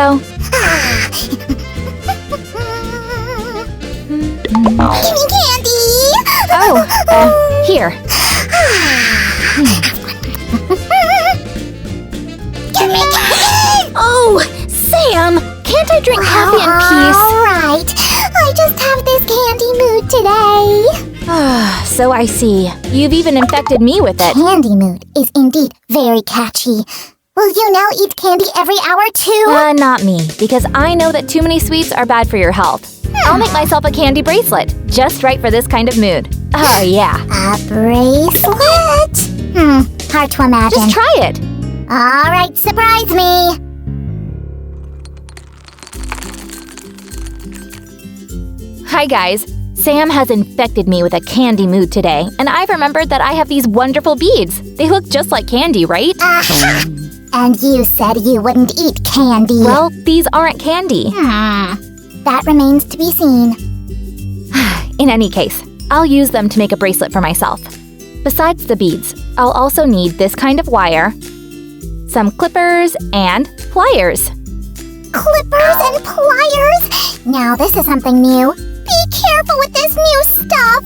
go. Give me candy! Oh, here. Give me candy! Oh, Sam! Can't I drink coffee in peace? Alright, I just have this candy mood today. So I see. You've even infected me with it. Candy mood is indeed very catchy. Will you now eat candy every hour too? Not me, because I know that too many sweets are bad for your health. I'll make myself a candy bracelet, just right for this kind of mood. Oh, yeah. A bracelet? Hard to imagine. Just try it. Alright, surprise me! Hi, guys. Sam has infected me with a candy mood today, and I've remembered that I have these wonderful beads. They look just like candy, right? And you said you wouldn't eat candy. Well, these aren't candy. That remains to be seen. In any case, I'll use them to make a bracelet for myself. Besides the beads, I'll also need this kind of wire, some clippers, and pliers. Clippers and pliers? Now this is something new. Be careful with this new stuff.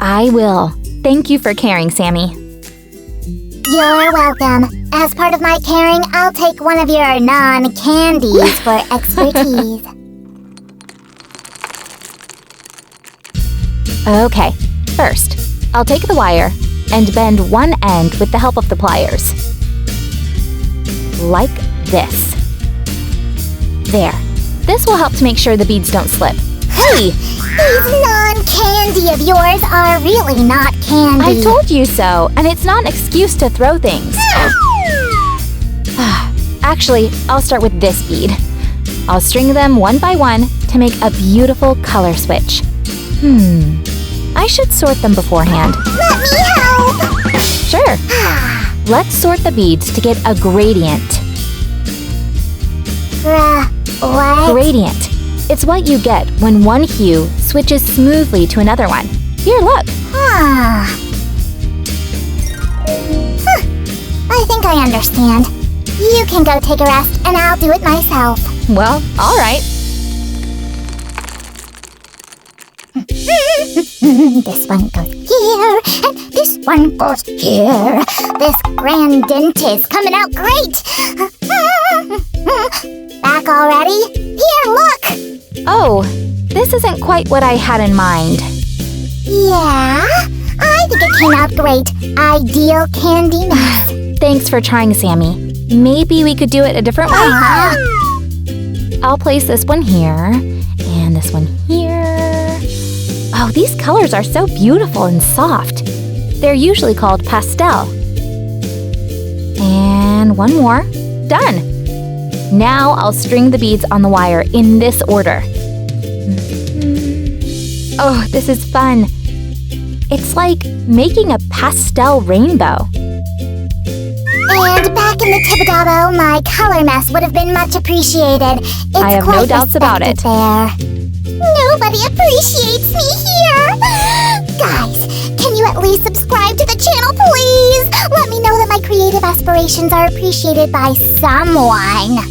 I will. Thank you for caring, Sammy. You're welcome. As part of my caring, I'll take one of your non-candies for expertise. Okay, first, I'll take the wire and bend one end with the help of the pliers. Like this. There. This will help to make sure the beads don't slip. Hey! These non-candy of yours are really not candy. I told you so, and it's not an excuse to throw things. Actually, I'll start with this bead. I'll string them one by one to make a beautiful color switch. I should sort them beforehand. Let me help! Sure. Let's sort the beads to get a gradient. What? Gradient. It's what you get when one hue switches smoothly to another one. Here, look. I think I understand. You can go take a rest, and I'll do it myself. Well, all right. This one goes here, and this one goes here. This grand dent is coming out great. Back already? Here, look! Oh, this isn't quite what I had in mind. Yeah, I think it came out great. Ideal candy mix. Thanks for trying, Sammy. Maybe we could do it a different way. I'll place this one here, and this one here. Oh, these colors are so beautiful and soft. They're usually called pastel. And one more. Done. Now I'll string the beads on the wire in this order. Oh, this is fun. It's like making a pastel rainbow. And back in the Tibidabo, my color mess would have been much appreciated. It's I have quite no doubts about it. There. Nobody appreciates me here. Guys, can you at least subscribe to the channel, please? Let me know that my creative aspirations are appreciated by someone.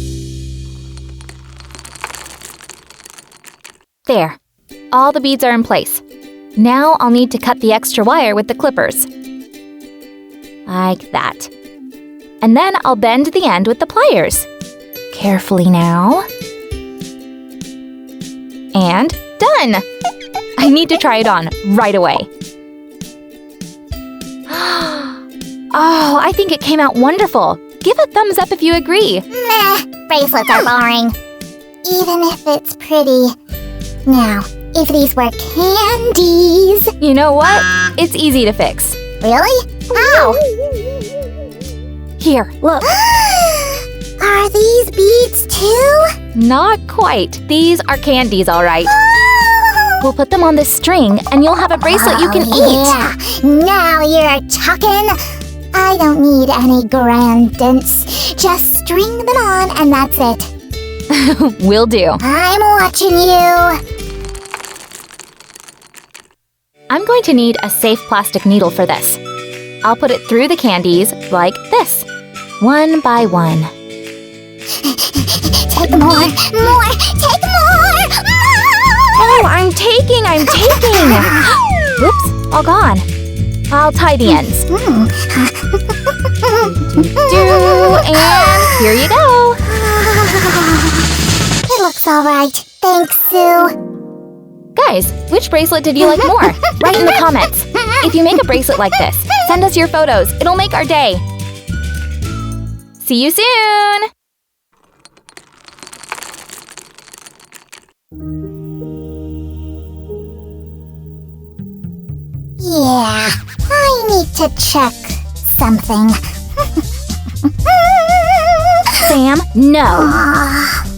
There. All the beads are in place. Now I'll need to cut the extra wire with the clippers. Like that. And then I'll bend the end with the pliers. Carefully now. And done! I need to try it on right away. Oh, I think it came out wonderful. Give a thumbs up if you agree. Meh, bracelets are boring. Even if it's pretty. Now, if these were candies... You know what? It's easy to fix. Really? How? Here, look. Are these beads too? Not quite. These are candies, all right. We'll put them on this string, and you'll have a bracelet you can eat. Yeah, now you're talking. I don't need any grand dents. Just string them on, and that's it. Will do. I'm watching you. I'm going to need a safe plastic needle for this. I'll put it through the candies like this, one by one. Take more, take more! Oh, I'm taking! Oops, all gone. I'll tie the ends. And here you go. It looks alright. Thanks, Sue. Guys, which bracelet did you like more? Write in the comments. If you make a bracelet like this, send us your photos. It'll make our day. See you soon! Yeah, I need to check something. Sam, no. Ah.